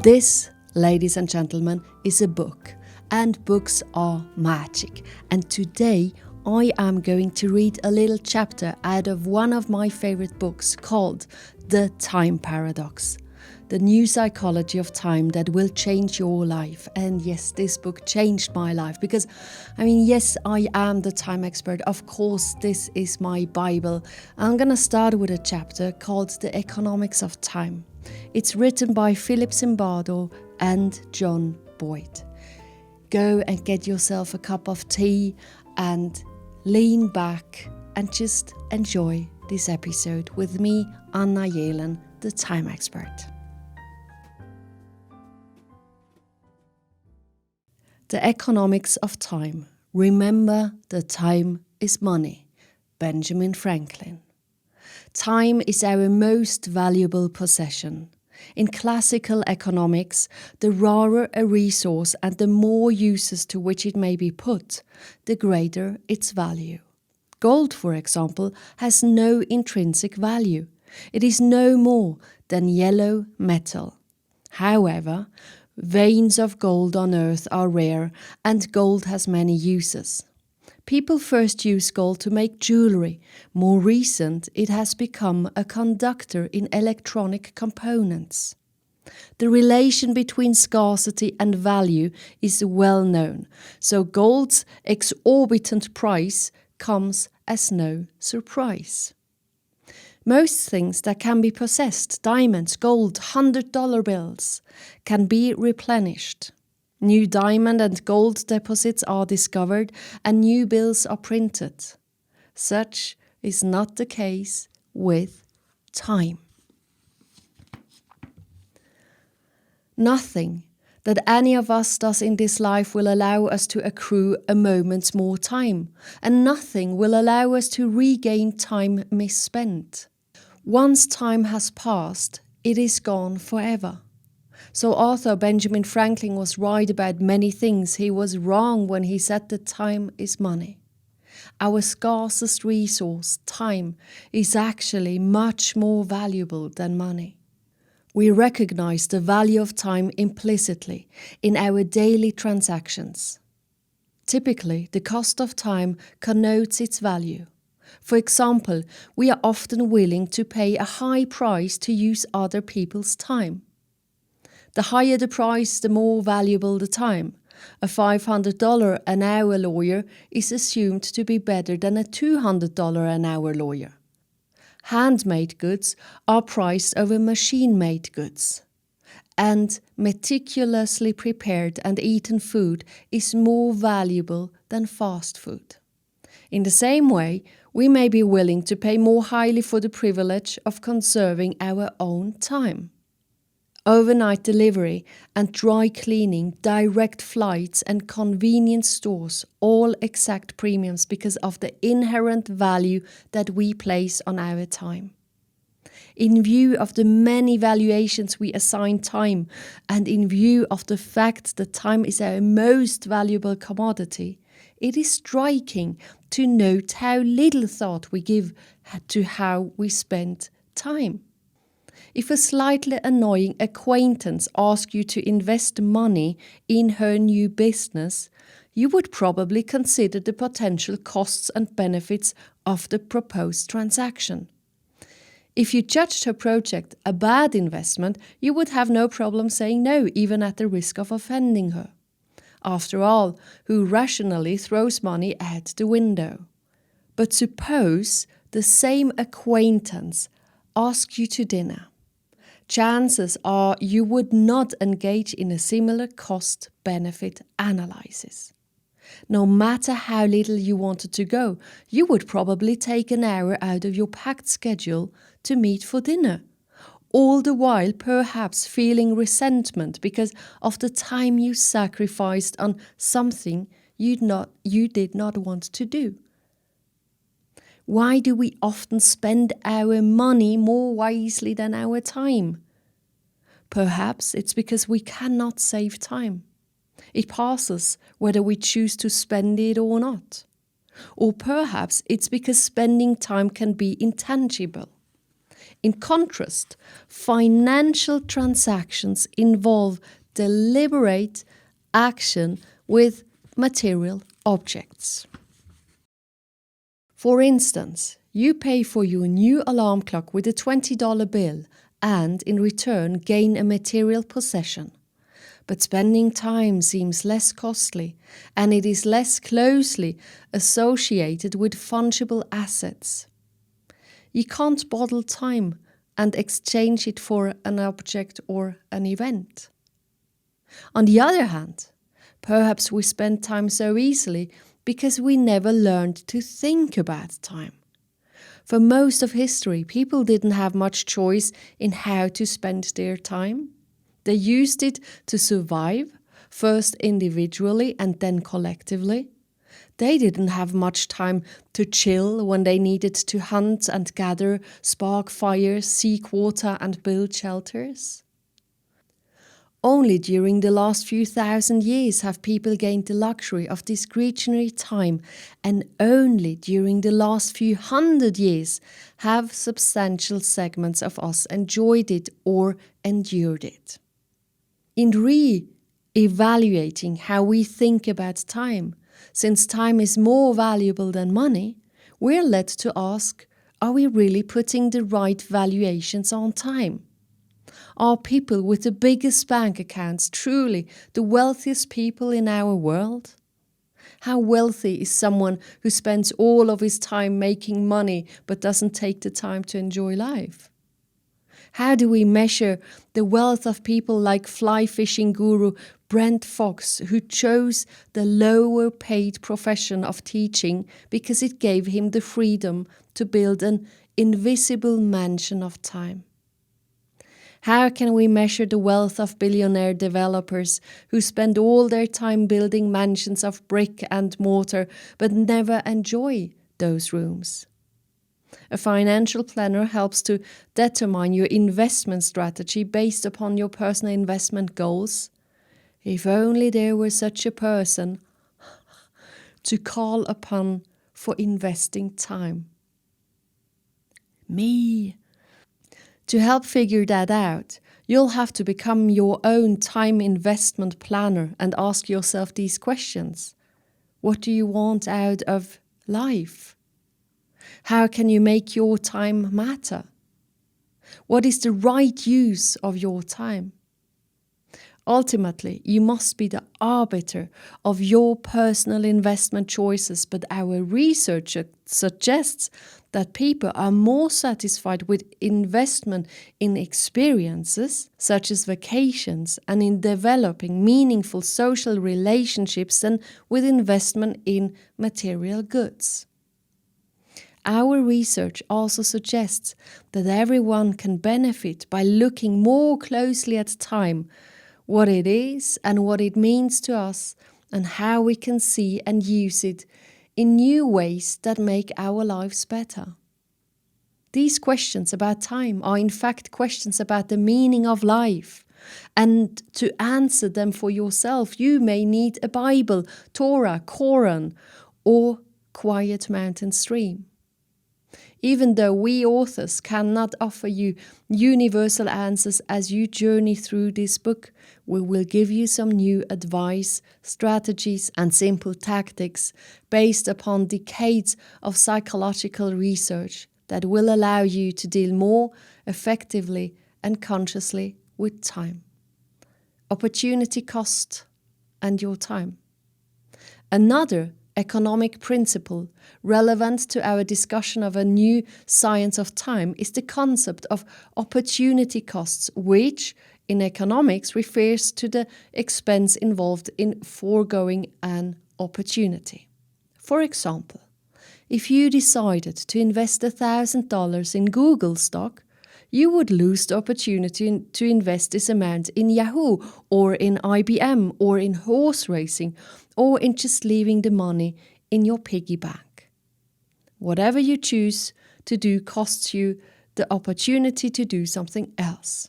This, ladies and gentlemen, is a book, and books are magic. And today I am going to read a little chapter out of one of my favorite books called The Time Paradox. The new psychology of time that will change your life. And yes, this book changed my life because, yes, I am the time expert. Of course, this is my Bible. I'm going to start with a chapter called The Economics of Time. It's written by Zimbardo and John Boyd. Go and get yourself a cup of tea and lean back and just enjoy this episode with me, Jelen, the time expert. The Economics of Time. Remember, the time is money. Benjamin Franklin. Time is our most valuable possession. In classical economics, the rarer a resource and the more uses to which it may be put, the greater its value. Gold, for example, has no intrinsic value. It is no more than yellow metal. However, veins of gold on earth are rare, and gold has many uses. People first used gold to make jewelry. More recent, it has become a conductor in electronic components. The relation between scarcity and value is well known, so gold's exorbitant price comes as no surprise. Most things that can be possessed, diamonds, gold, $100 bills, can be replenished. New diamond and gold deposits are discovered and new bills are printed. Such is not the case with time. Nothing that any of us does in this life will allow us to accrue a moment's more time, and nothing will allow us to regain time misspent. Once time has passed, it is gone forever. So author Benjamin Franklin was right about many things. He was wrong when he said that time is money. Our scarcest resource, time, is actually much more valuable than money. We recognize the value of time implicitly in our daily transactions. Typically, the cost of time connotes its value. For example, we are often willing to pay a high price to use other people's time. The higher the price, the more valuable the time. A $500 an hour lawyer is assumed to be better than a $200 an hour lawyer. Handmade goods are priced over machine-made goods. And meticulously prepared and eaten food is more valuable than fast food. In the same way, we may be willing to pay more highly for the privilege of conserving our own time. Overnight delivery and dry cleaning, direct flights and convenience stores all exact premiums because of the inherent value that we place on our time. In view of the many valuations we assign time, and in view of the fact that time is our most valuable commodity, it is striking to note how little thought we give to how we spend time. If a slightly annoying acquaintance asks you to invest money in her new business, you would probably consider the potential costs and benefits of the proposed transaction. If you judged her project a bad investment, you would have no problem saying no, even at the risk of offending her. After all, who rationally throws money out the window? But suppose the same acquaintance asks you to dinner. Chances are you would not engage in a similar cost-benefit analysis. No matter how little you wanted to go, you would probably take an hour out of your packed schedule to meet for dinner, all the while perhaps feeling resentment because of the time you sacrificed on something you did not want to do. Why do we often spend our money more wisely than our time? Perhaps it's because we cannot save time. It passes whether we choose to spend it or not. Or perhaps it's because spending time can be intangible. In contrast, financial transactions involve deliberate action with material objects. For instance, you pay for your new alarm clock with a $20 bill and in return gain a material possession. But spending time seems less costly and it is less closely associated with fungible assets. You can't bottle time and exchange it for an object or an event. On the other hand, perhaps we spend time so easily because we never learned to think about time. For most of history, people didn't have much choice in how to spend their time. They used it to survive, first individually and then collectively. They didn't have much time to chill when they needed to hunt and gather, spark fires, seek water and build shelters. Only during the last few thousand years have people gained the luxury of discretionary time, and only during the last few hundred years have substantial segments of us enjoyed it or endured it. In re-evaluating how we think about time, since time is more valuable than money, we're led to ask, are we really putting the right valuations on time? Are people with the biggest bank accounts truly the wealthiest people in our world? How wealthy is someone who spends all of his time making money but doesn't take the time to enjoy life? How do we measure the wealth of people like fly fishing guru Brent Fox, who chose the lower paid profession of teaching because it gave him the freedom to build an invisible mansion of time? How can we measure the wealth of billionaire developers who spend all their time building mansions of brick and mortar but never enjoy those rooms? A financial planner helps to determine your investment strategy based upon your personal investment goals. If only there were such a person to call upon for investing time. Me. To help figure that out, you'll have to become your own time investment planner and ask yourself these questions. What do you want out of life? How can you make your time matter? What is the right use of your time? Ultimately, you must be the arbiter of your personal investment choices, but our research suggests that people are more satisfied with investment in experiences, such as vacations, and in developing meaningful social relationships than with investment in material goods. Our research also suggests that everyone can benefit by looking more closely at time, what it is and what it means to us, and how we can see and use it in new ways that make our lives better. These questions about time are in fact questions about the meaning of life. And to answer them for yourself, you may need a Bible, Torah, Quran, or quiet mountain stream. Even though we authors cannot offer you universal answers as you journey through this book, we will give you some new advice, strategies, and simple tactics based upon decades of psychological research that will allow you to deal more effectively and consciously with time. Opportunity cost and your time. Another economic principle relevant to our discussion of a new science of time is the concept of opportunity costs, which in economics refers to the expense involved in foregoing an opportunity. For example, if you decided to invest $1,000 in Google stock, you would lose the opportunity to invest this amount in Yahoo or in IBM or in horse racing or in just leaving the money in your piggy bank. Whatever you choose to do costs you the opportunity to do something else.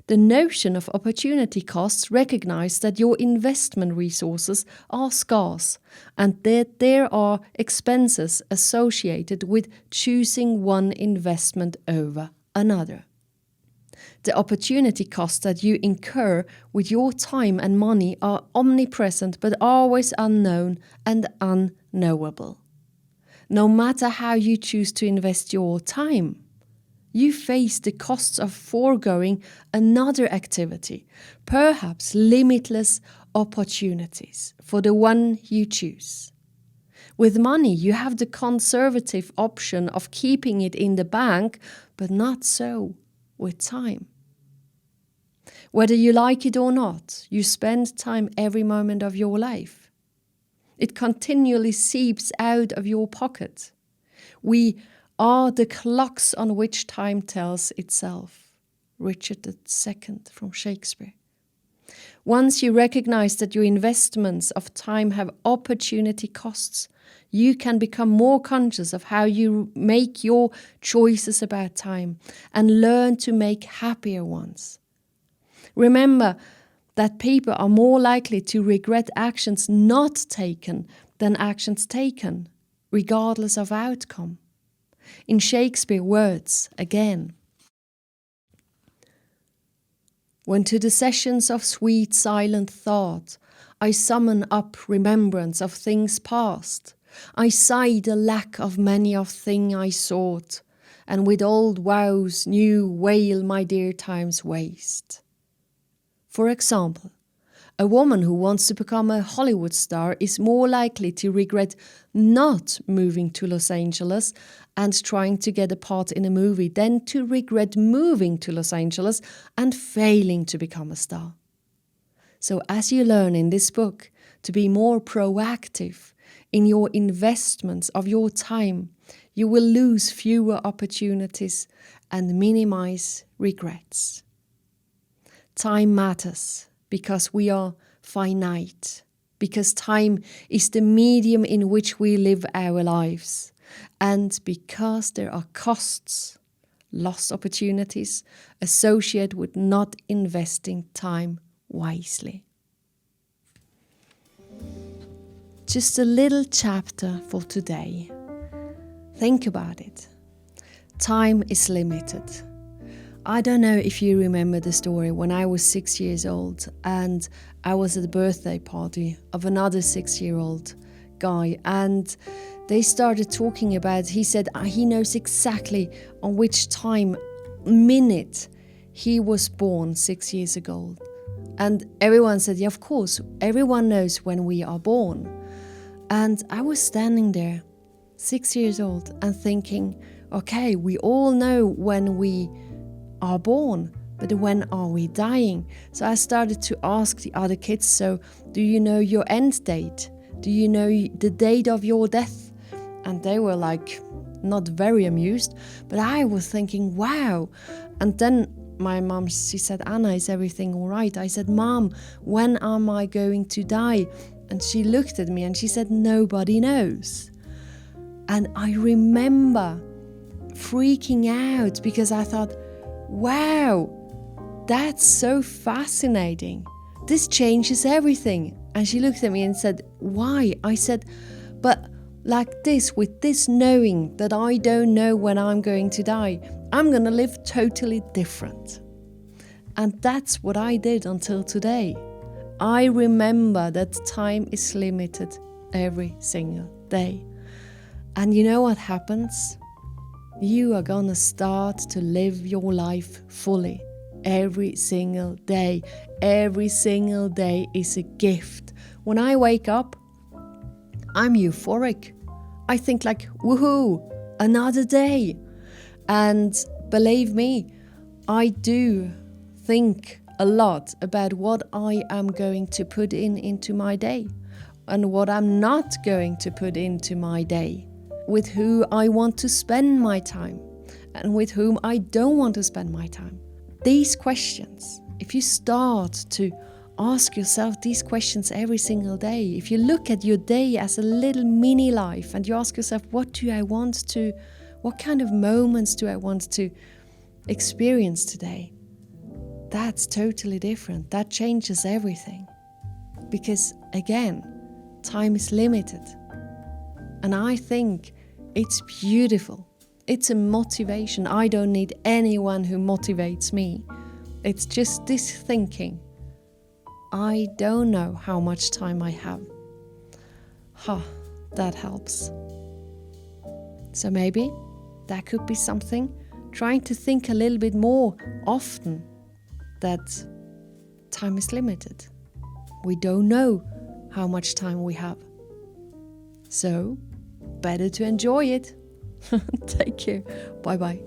The notion of opportunity costs recognizes that your investment resources are scarce and that there are expenses associated with choosing one investment over another. The opportunity costs that you incur with your time and money are omnipresent but always unknown and unknowable. No matter how you choose to invest your time, you face the costs of foregoing another activity, perhaps limitless opportunities for the one you choose. With money, you have the conservative option of keeping it in the bank, but not so with time. Whether you like it or not, you spend time every moment of your life. It continually seeps out of your pocket. We are the clocks on which time tells itself. Richard II from Shakespeare. Once you recognize that your investments of time have opportunity costs, you can become more conscious of how you make your choices about time and learn to make happier ones. Remember that people are more likely to regret actions not taken than actions taken, regardless of outcome. In Shakespeare's words, again, when to the sessions of sweet silent thought I summon up remembrance of things past, I sigh the lack of many of thing I sought, and with old woes new wail my dear time's waste. For example, a woman who wants to become a Hollywood star is more likely to regret not moving to Los Angeles and trying to get a part in a movie than to regret moving to Los Angeles and failing to become a star. So as you learn in this book to be more proactive in your investments of your time, you will lose fewer opportunities and minimize regrets. Time matters because we are finite, because time is the medium in which we live our lives, and because there are costs, lost opportunities, associated with not investing time wisely. Just a little chapter for today. Think about it. Time is limited. I don't know if you remember the story when I was 6 years old and I was at a birthday party of another 6-year-old guy, and they started talking about, he said he knows exactly on which time, minute he was born 6 years ago. And everyone said, yeah, of course, everyone knows when we are born. And I was standing there, 6 years old, and thinking, okay, we all know when we are born, but when are we dying? So I started to ask the other kids, so do you know your end date? Do you know the date of your death? And they were like, not very amused, but I was thinking, wow. And then my mom, she said, Anna, is everything all right? I said, Mom, when am I going to die? And she looked at me and she said, nobody knows. And I remember freaking out because I thought, wow, that's so fascinating. This changes everything. And she looked at me and said, why? I said, but like this, with this knowing that I don't know when I'm going to die, I'm going to live totally different. And that's what I did until today. I remember that time is limited every single day. And you know what happens? You are gonna start to live your life fully every single day. Every single day is a gift. When I wake up, I'm euphoric. I think like, woohoo, another day. And believe me, I do think a lot about what I am going to put into my day and what I'm not going to put into my day, with who I want to spend my time and with whom I don't want to spend my time. These questions, if you start to ask yourself these questions every single day, if you look at your day as a little mini life and you ask yourself, what kind of moments do I want to experience today? That's totally different. That changes everything. Because again, time is limited. And I think it's beautiful. It's a motivation. I don't need anyone who motivates me. It's just this thinking. I don't know how much time I have. That helps. So maybe that could be something. Trying to think a little bit more often that time is limited. We don't know how much time we have. So, better to enjoy it. Take care. Bye-bye.